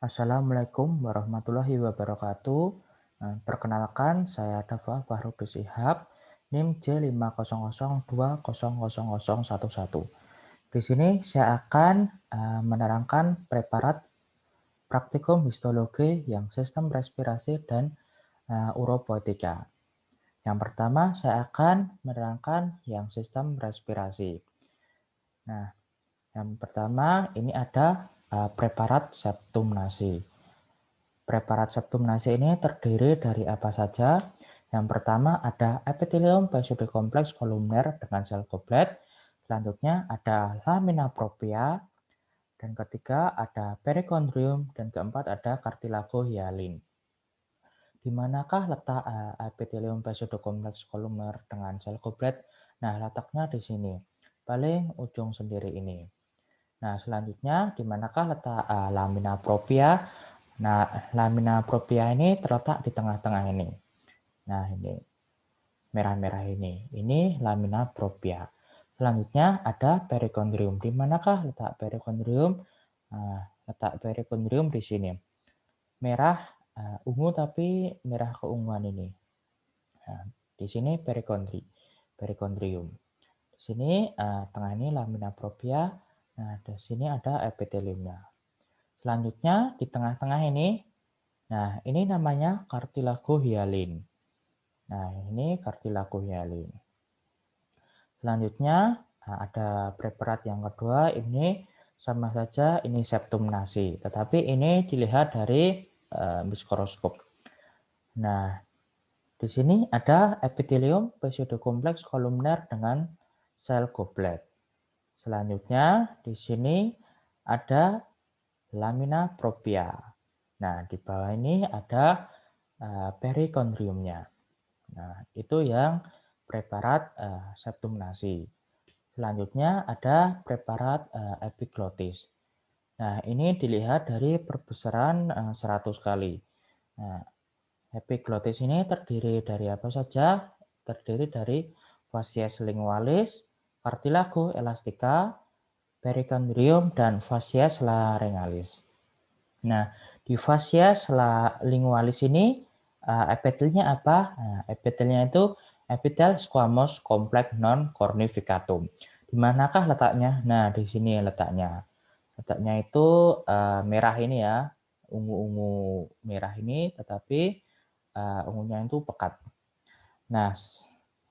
Assalamualaikum warahmatullahi wabarakatuh. Perkenalkan, saya Dafa Fahruddin Shihab, NIM J500200011. Di sini saya akan menerangkan preparat praktikum histologi yang sistem respirasi dan urobotika. Yang pertama, saya akan menerangkan yang sistem respirasi. Nah, yang pertama ini ada preparat septum nasi. Preparat septum nasi ini terdiri dari apa saja? Yang pertama ada epitelium pseudokompleks kolumner dengan sel goblet. Selanjutnya ada lamina propria. Dan ketiga ada perikondrium. Dan keempat ada cartilago hyalin. Di manakah letak epitelium pseudokompleks kolumner dengan sel goblet? Nah, letaknya di sini, paling ujung sendiri ini. Nah, selanjutnya di manakah letak lamina propria? Nah, lamina propria ini terletak di tengah-tengah ini. Nah, ini merah-merah ini. Ini lamina propria. Selanjutnya ada perikondrium. Di manakah letak perikondrium? Nah, letak perikondrium di sini. Merah ungu tapi merah keunguan ini. Nah, di sini perikondrium. Di sini tengah ini lamina propria. Nah, di sini ada epiteliumnya. Selanjutnya di tengah-tengah ini, nah ini namanya cartilago hyalin. Nah ini cartilago hyalin. Selanjutnya ada preparat yang kedua, ini sama saja ini septum nasi, tetapi ini dilihat dari mikroskop. Nah di sini ada epitelium pseudokompleks kolumner dengan sel goblet. Selanjutnya di sini ada lamina propria. Nah, di bawah ini ada perikondriumnya. Nah, itu yang preparat septum nasi. Selanjutnya ada preparat epiglotis. Nah, ini dilihat dari perbesaran 100 kali. Nah, epiglotis ini terdiri dari apa saja? Terdiri dari fascies lingualis, cartilago elastica, perikondrium, dan fascies laryngalis. Nah, di fascies lingualis ini epitelnya apa? Nah, epitelnya itu epitel squamous kompleks non cornificatum. Di manakah letaknya? Nah, di sini letaknya. Letaknya itu merah ini ya, ungu-ungu merah ini, tetapi ungunya itu pekat. Nah,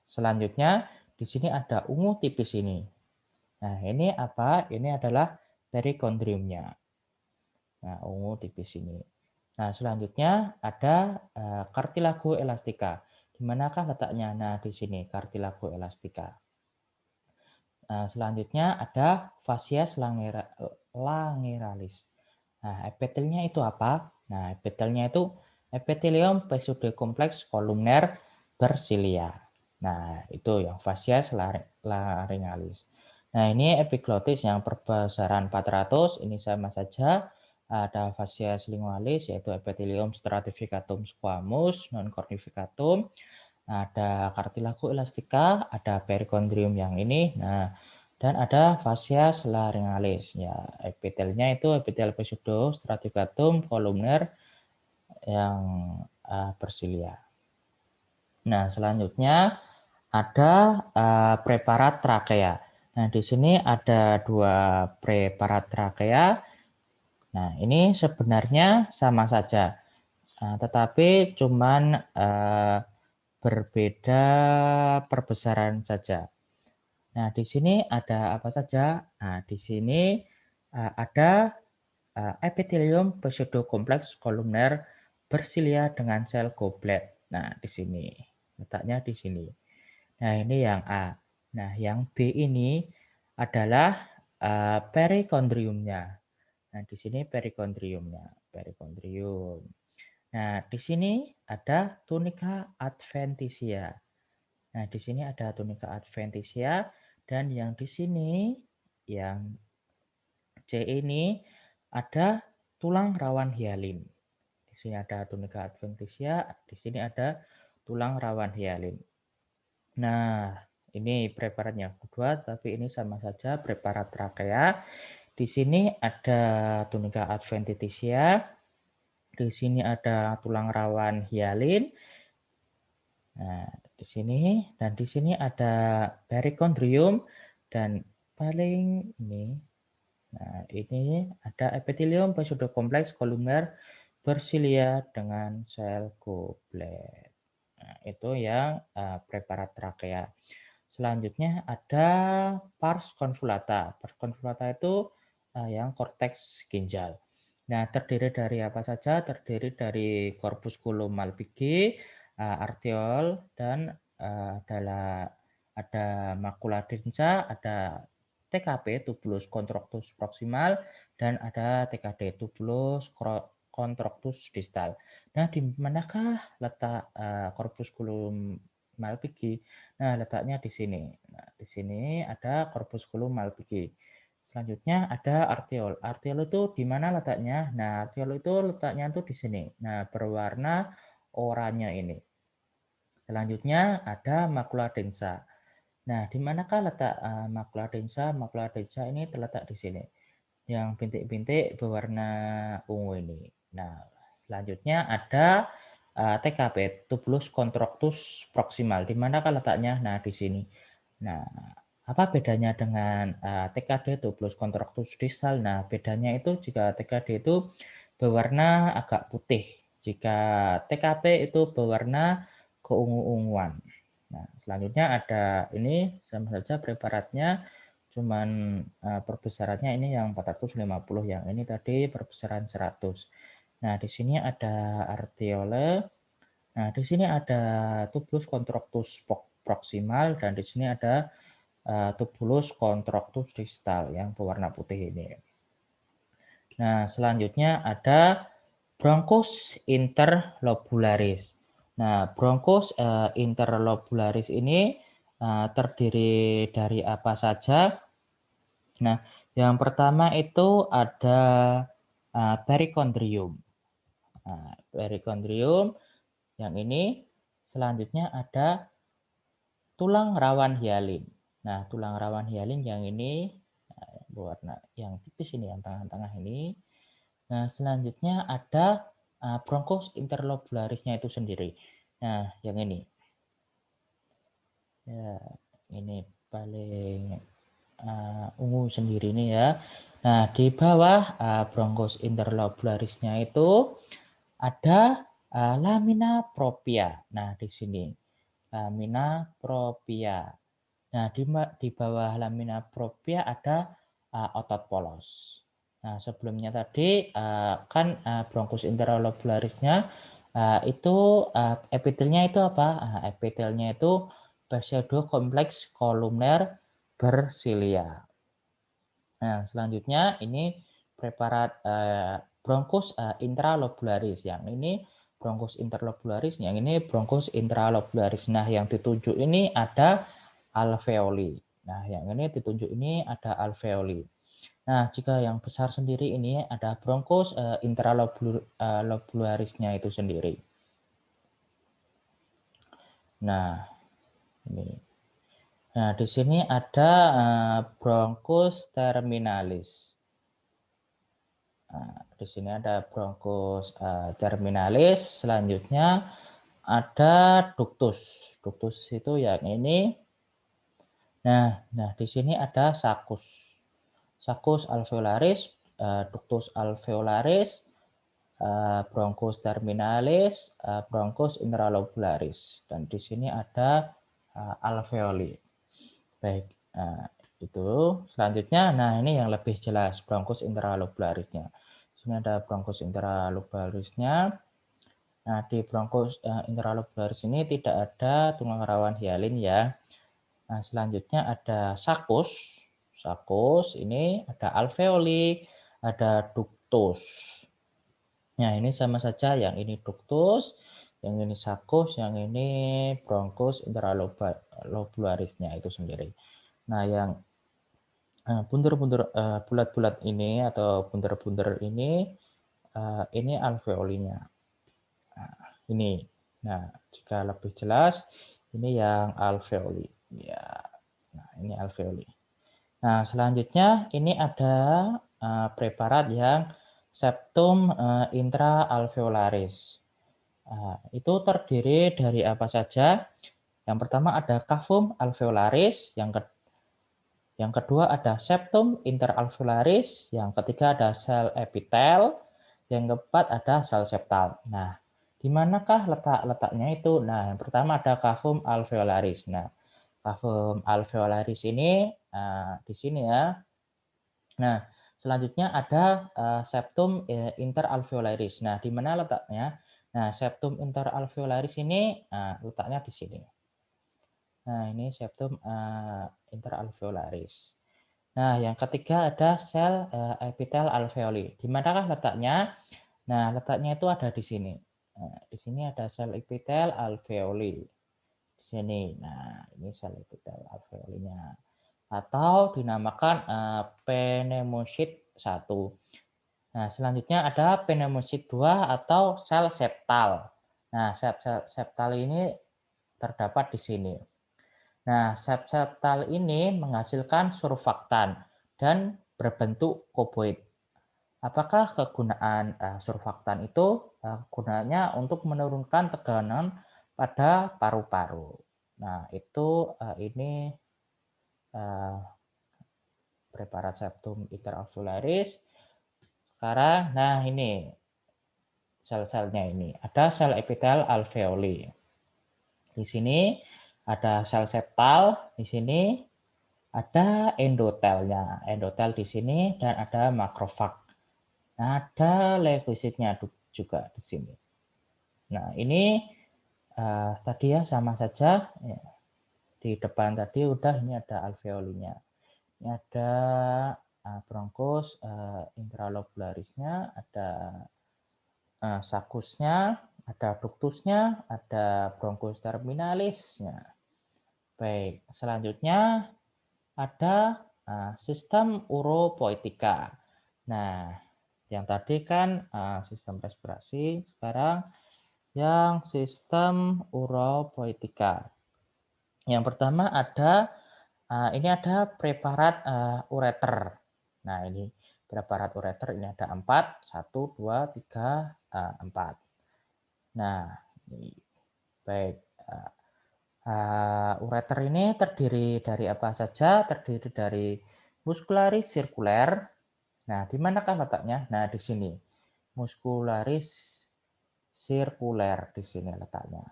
selanjutnya di sini ada ungu tipis ini. Nah, ini apa? Ini adalah perikondriumnya. Nah, ungu tipis ini. Nah, selanjutnya ada cartilago elastica. Di manakah letaknya? Nah, di sini cartilago elastica. Nah, selanjutnya ada fascies langeralis. Nah, epitelnya itu apa? Nah, epitelnya itu epithelium pseudokompleks kolumner bersilia. Nah, itu yang fascies laryngalis. Nah, ini epiglotis yang perbesaran 400, ini sama saja. Ada fascies lingualis, yaitu epithelium stratificatum squamous non cornificatum. Ada cartilago elastica, ada perikondrium yang ini. Nah, dan ada fascies laryngalis. Ya, epitelnya itu epitel pseudo stratificatum kolumner yang bersilia. Nah, selanjutnya ada preparat trakea. Nah, di sini ada dua preparat trakea. Nah, ini sebenarnya sama saja, tetapi cuman berbeda perbesaran saja. Nah, di sini ada apa saja? Nah, di sini ada epitelium pseudokompleks kolumner bersilia dengan sel goblet. Nah, di sini letaknya di sini. Nah, ini yang A. Nah, yang B ini adalah perikondriumnya. Nah, di sini perikondriumnya, perikondrium. Nah, di sini ada tunica adventitia. Nah, di sini ada tunica adventitia dan yang di sini yang C ini ada tulang rawan hyalin. Di sini ada tunica adventitia, di sini ada tulang rawan hyalin. Nah, ini preparatnya kedua, tapi ini sama saja preparat trakea. Di sini ada tunica adventitia, Di sini ada tulang rawan hialin. Nah, di sini dan di sini ada perikondrium dan paling ini. Nah, ini ada epitelium pseudokompleks kolumner bersilia dengan sel goblet. Nah, itu yang preparat trakea. Selanjutnya ada pars convolata. Pars convolata itu yang korteks ginjal. Nah, terdiri dari apa saja? Terdiri dari corpusculum malpighi, arteriol, dan ada makula densa, ada TKP tubulus contractus proximal, dan ada TKD tubulus contractus distal. Nah, di manakah letak corpusculum malpighi? Nah, letaknya di sini. Nah, di sini ada corpusculum malpighi. Selanjutnya ada arteriol. Arteriol itu di mana letaknya? Nah, arteriol itu letaknya itu di sini. Nah, berwarna oranye ini. Selanjutnya ada makula densa. Nah, di manakah letak makula densa? Makula densa ini terletak di sini. Yang bintik-bintik berwarna ungu ini. Nah, selanjutnya ada TKP, tubulus contractus proximal. Di manakah letaknya? Nah, di sini. Nah, apa bedanya dengan TKD tubulus contractus distal? Nah, bedanya itu jika TKD itu berwarna agak putih. Jika TKP itu berwarna keungu-unguan. Nah, selanjutnya ada ini sama saja preparatnya, cuman perbesarannya ini yang 450, yang ini tadi perbesaran 100. Nah, di sini ada arteriole. Nah, di sini ada tubulus contractus proximal dan di sini ada tubulus contractus distal yang berwarna putih ini. Nah, selanjutnya ada bronchus interlobularis. Nah, bronchus interlobularis ini terdiri dari apa saja? Nah, yang pertama itu ada perikondrium. Nah, perikondrium yang ini. Selanjutnya ada tulang rawan hialin. Nah, tulang rawan hialin yang ini berwarna yang tipis ini, yang tengah-tengah ini. Nah, selanjutnya ada bronchus interlobularisnya itu sendiri. Nah, yang ini. Ya, ini paling ungu sendiri ini ya. Nah, di bawah bronchus interlobularisnya itu ada lamina propria. Nah, di sini lamina propria. Nah, di bawah lamina propria ada otot polos. Nah, sebelumnya tadi kan bronchus interlobularisnya itu epitelnya itu apa? Epitelnya itu pseudokompleks kolumner bersilia. Nah, selanjutnya ini preparat bronchus intralobularis. Yang ini bronchus interlobularis, yang ini bronchus intralobularis. Nah, yang ditunjuk ini ada alveoli. Nah, yang ini ditunjuk ini ada alveoli. Nah, jika yang besar sendiri ini ada bronchus intralobularisnya itu sendiri. Nah, ini. Nah, di sini ada bronchus terminalis. Nah, di sini ada bronchus terminalis. Selanjutnya ada ductus. Ductus itu yang ini. Nah, di sini ada saccus. Saccus alveolaris, ductus alveolaris, bronchus terminalis, bronchus intralobularis. Dan di sini ada alveoli. Baik, itu. Selanjutnya, nah ini yang lebih jelas bronchus intralobularisnya. Di sini ada bronchus intralobularisnya. Nah, di bronchus intralobularis ini tidak ada tulang rawan hialin ya. Nah, selanjutnya ada saccus. Saccus ini ada alveoli, ada ductus. Nah, ini sama saja, yang ini ductus, yang ini saccus, yang ini bronchus intralobularisnya itu sendiri. Nah, yang bunder-bunder bulat-bulat ini atau bunder-bunder ini alveolinya. Nah, ini. Nah, jika lebih jelas, ini yang alveoli. Ya, nah ini alveoli. Nah, selanjutnya ini ada preparat yang septum intraalveolaris. Itu terdiri dari apa saja? Yang pertama ada cavum alveolaris, yang kedua ada septum interalveolaris, yang ketiga ada sel epitel, yang keempat ada sel septal. Nah, di manakah letaknya itu? Nah, yang pertama ada cavum alveolaris. Nah, cavum alveolaris ini di sini ya. Nah, selanjutnya ada septum interalveolaris. Nah, di mana letaknya? Nah, septum interalveolaris ini letaknya di sini. Nah, ini septum interalveolaris. Nah, yang ketiga ada sel epitel alveoli. Di manakah letaknya? Nah, letaknya itu ada di sini. Nah, di sini ada sel epitel alveoli. Di sini. Nah, ini sel epitel alveolinya. Atau dinamakan pneumocyte 1. Nah, selanjutnya ada pneumocyte 2 atau sel septal. Nah, sel septal ini terdapat di sini. Nah, sel septal ini menghasilkan surfaktan dan berbentuk kuboid. Apakah kegunaan surfaktan itu? Gunanya untuk menurunkan tekanan pada paru-paru. Nah, itu ini preparat septum interalveolaris. Sekarang, nah ini sel-selnya ini. Ada sel epitel alveoli. Di sini ada sel septal, di sini ada endotelnya. Endotel di sini dan ada makrofag. Nah, ada leukositnya juga di sini. Nah, ini tadi ya sama saja. Ya. Di depan tadi udah ini ada alveolinya. Ini ada bronkus intralobularisnya, ada sakusnya, ada ductusnya, ada bronkus terminalisnya. Baik, selanjutnya ada sistem uropoetika. Nah, yang tadi kan sistem respirasi, sekarang yang sistem uropoetika. Yang pertama ada ini ada preparat ureter. Nah, ini preparat ureter ini ada 4, 1, 2, 3, 4. Nah, ini baik. Ureter ini terdiri dari apa saja? Terdiri dari muscularis sirkuler. Nah, di manakah letaknya? Nah, di sini. Muscularis sirkuler di sini letaknya.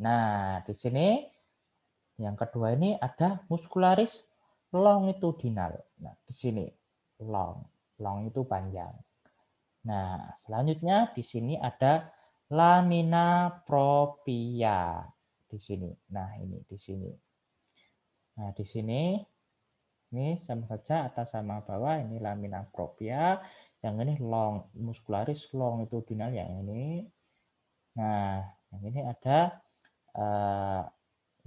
Nah, di sini yang kedua ini ada muscularis longitudinal. Nah, di sini long. Long itu panjang. Nah, selanjutnya di sini ada lamina propria di sini. Nah, ini di sini. Nah, di sini ini sama saja atas sama bawah, ini lamina propria, yang ini long muscularis longitudinal yang ini. Nah, yang ini ada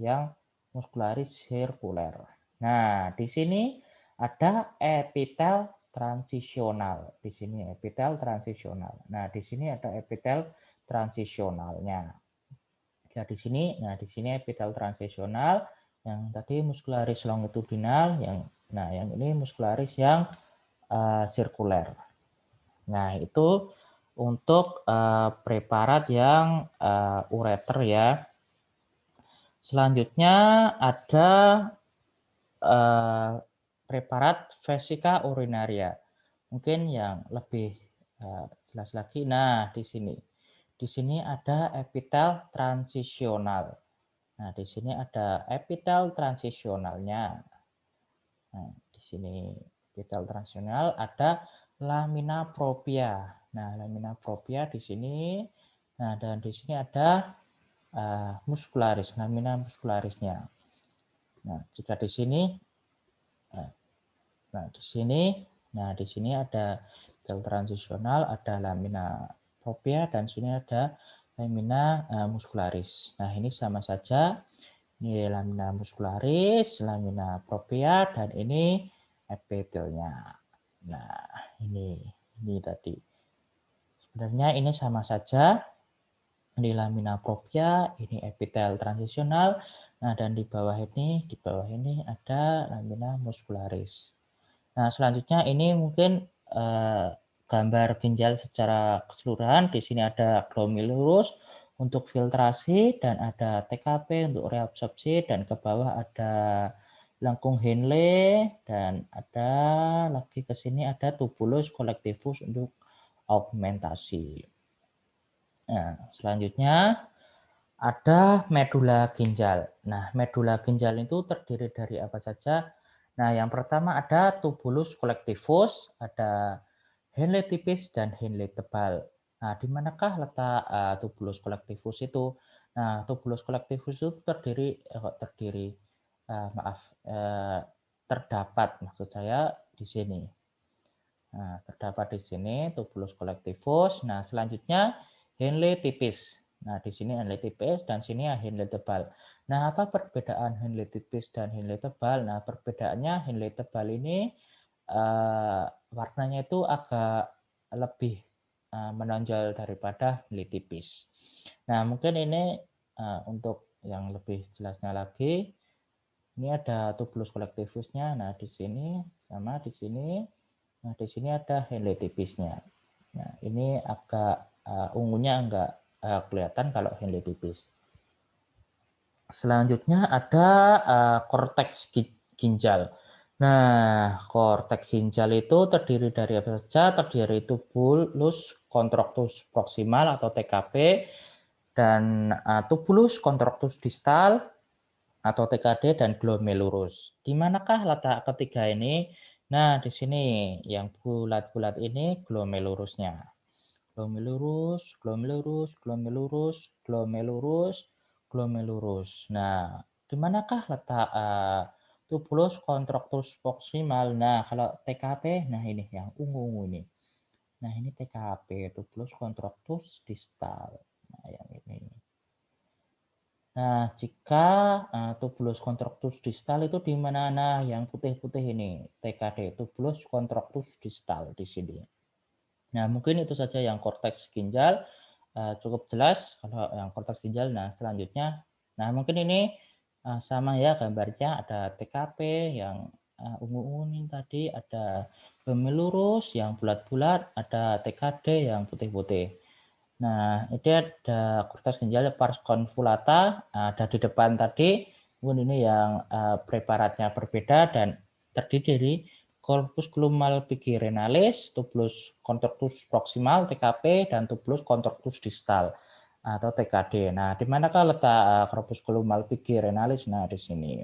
yang muscularis sirkuler. Nah, di sini ada epitel transisional. Di sini epitel transisional. Nah, di sini ada epitel transisionalnya. Ya, di sini, nah di sini epitel transisional, yang tadi muscularis longitudinal, yang ini muscularis yang sirkuler. Nah, itu untuk preparat yang ureter ya. Selanjutnya ada preparat vesica urinaria. Mungkin yang lebih jelas lagi. Nah, di sini. Di sini ada epitel transisional. Nah, di sini ada epitel transisionalnya. Nah, di sini epitel transisional ada lamina propria. Nah, lamina propria di sini. Nah, dan di sini ada muscularis, lamina muscularisnya. Nah, jika di sini di sini ada epitel transisional, ada lamina propria, dan sini ada lamina muscularis. Nah, ini sama saja. Ini lamina muscularis, lamina propria, dan ini epitelnya. Nah, ini tadi. Sebenarnya ini sama saja. Ini lamina propria, ini epitel transisional. Nah, dan di bawah ini ada lamina muscularis. Nah, selanjutnya ini mungkin gambar ginjal secara keseluruhan. Di sini ada glomerulus untuk filtrasi dan ada TKP untuk reabsorpsi, dan ke bawah ada lengkung Henle, dan ada lagi ke sini ada tubulus collectivus untuk augmentasi. Nah, selanjutnya ada medula ginjal. Nah, medula ginjal itu terdiri dari apa saja? Nah, yang pertama ada tubulus collectivus, ada Henle tipis dan Henle tebal. Nah, di manakah letak tubulus collectivus itu? Nah, tubulus collectivus itu terdapat maksud saya di sini. Nah, terdapat di sini tubulus collectivus. Nah, selanjutnya Henle tipis. Nah, di sini Henle tipis dan sini Henle tebal. Nah, apa perbedaan Henle tipis dan Henle tebal? Nah, perbedaannya Henle tebal ini warnanya itu agak lebih menonjol daripada Henle tipis. Nah, mungkin ini untuk yang lebih jelasnya lagi, ini ada tubulus collectivusnya. Nah, di sini sama di sini. Nah, di sini ada Henle tipisnya. Nah, ini agak ungunya enggak kelihatan kalau Henle tipis. Selanjutnya ada korteks ginjal. Nah, korteks ginjal itu terdiri dari apa saja? Terdiri dari tubulus contractus proximal atau TKP, dan tubulus contractus distal atau TKD, dan glomerulus. Di manakah letak ketiga ini? Nah, di sini yang bulat-bulat ini glomerulusnya. Glomerulus, glomerulus, glomerulus, glomerulus, glomerulus. Nah, di manakah letak tubulus contractus proximal? Nah, kalau TKP, nah ini yang ungu-ungu ini. Nah, ini TKP, tubulus contractus distal. Nah, yang ini. Nah, jika tubulus contractus distal itu di mana? Nah, yang putih-putih ini, TKD, tubulus contractus distal di sini. Nah, mungkin itu saja yang korteks ginjal. Cukup jelas kalau yang korteks ginjal. Nah, selanjutnya, nah mungkin ini sama ya gambarnya, ada TKP yang ungu-ungu ini tadi, ada glomerulus yang bulat-bulat, ada TKD yang putih-putih. Nah, ini ada korteks ginjal pars convoluta, ada di depan tadi. Mungkin ini yang preparatnya berbeda dan terdiri dari corpusculum malpighirenalis, tubulus contractus proximal TKP, dan tubulus contractus distal atau TKD. Nah, di manakah letak corpusculum malpighirenalis? Nah, di sini.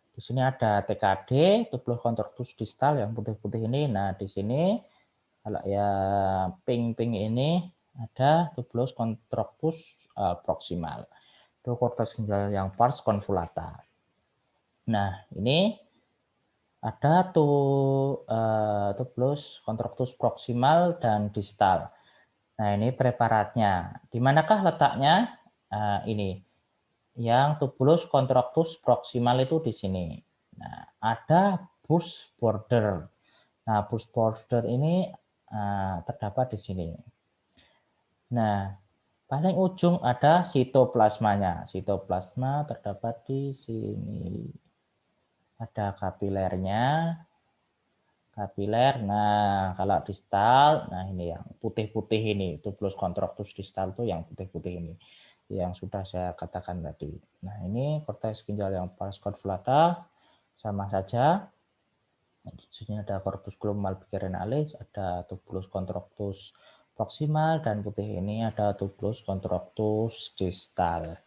Di sini ada TKD, tubulus contractus distal yang putih-putih ini. Nah, di sini kalau yang pink-pink ini ada tubulus contractus proximal. Itu korteks ginjal yang pars convoluta. Nah, ini ada tubulus contractus proximal dan distal. Nah, ini preparatnya. Di manakah letaknya? Ini. Yang tubulus contractus proximal itu di sini. Nah, ada Busch border. Nah, Busch border ini terdapat di sini. Nah, paling ujung ada sitoplasmanya. Sitoplasma terdapat di sini. Ada kapilernya. Kapiler. Nah, kalau distal, nah ini yang putih-putih ini, tubulus contractus distal itu yang putih-putih ini, yang sudah saya katakan tadi. Nah, ini korteks ginjal yang pars convoluta sama saja. Di sini ada corpusculum malpighirenalis, ada tubulus contractus proximal, dan putih ini ada tubulus contractus distal.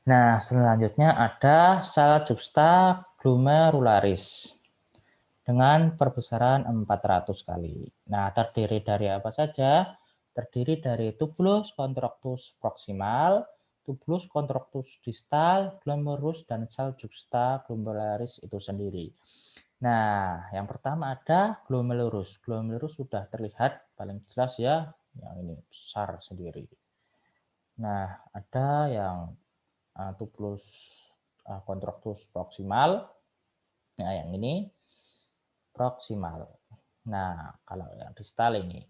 Nah, selanjutnya ada sel juxta glomerularis dengan perbesaran 400 kali. Nah, terdiri dari apa saja? Terdiri dari tubulus contractus proximal, tubulus contractus distal, glomerulus, dan sel juxta glomerularis itu sendiri. Nah, yang pertama ada glomerulus. Glomerulus sudah terlihat paling jelas ya, yang ini besar sendiri. Nah, ada yang tubulus contractus proximal. Nah, yang ini proximal. Nah, kalau yang distal ini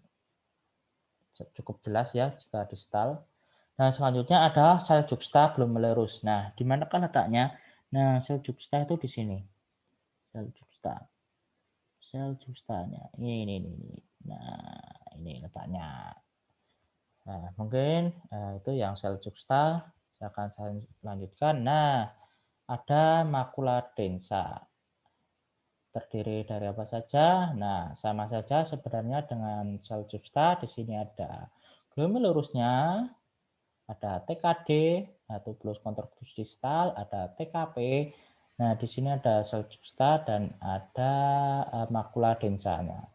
cukup jelas ya jika distal. Nah, selanjutnya ada sel juxta glomerulus. Nah, di manakah letaknya? Nah, sel juxta itu di sini. Sel juxta. Sel juxtanya. Ini. Nah, ini letaknya. Nah, mungkin itu yang sel juxta. Saya akan lanjutkan. Nah, ada makula densa. Terdiri dari apa saja? Nah, sama saja sebenarnya dengan sel juxta. Di sini ada glomerulusnya, ada TKD, tubulus contractus distal, ada TKP. Nah, di sini ada sel juxta dan ada makula densanya.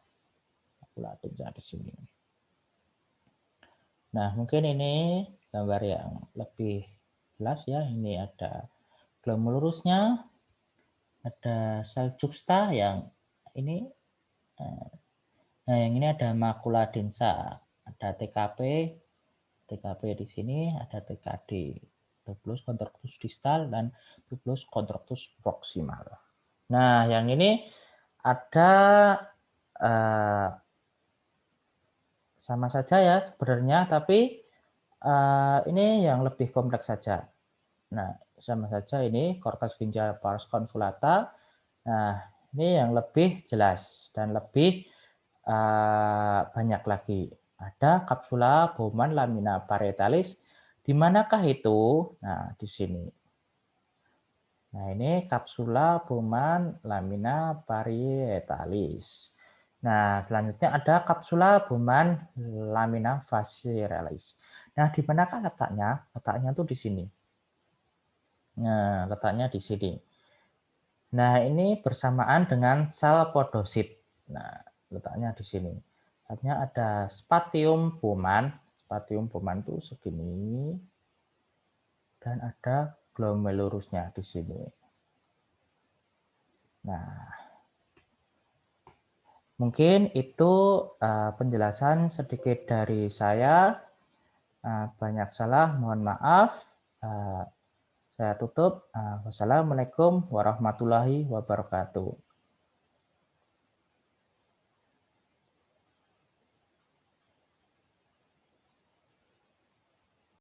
Makula densa di sini. Nah, mungkin ini gambar yang lebih jelas ya. Ini ada glomerulusnya, ada sel juxta yang ini. Nah, yang ini ada makula densa, ada TKP di sini, ada TKD, tubulus contractus distal dan tubulus contractus proximal. Nah, yang ini ada sama saja ya sebenarnya, tapi ini yang lebih kompleks saja. Nah, sama saja ini korteks ginjal pars convoluta. Nah, ini yang lebih jelas dan lebih banyak lagi. Ada kapsula Bowman lamina parietalis. Di manakah itu? Nah, di sini. Nah, ini kapsula Bowman lamina parietalis. Nah, selanjutnya ada kapsula Bowman lamina fascialis. Nah, di manakah letaknya? Letaknya tuh di sini. Nah, letaknya di sini. Nah, ini bersamaan dengan sel podosit. Nah, letaknya di sini. Artinya ada spatium Bowman. Spatium Bowman itu segini. Dan ada glomerulusnya di sini. Nah, mungkin itu penjelasan sedikit dari saya. Banyak salah, mohon maaf. Saya tutup. Wassalamualaikum warahmatullahi wabarakatuh.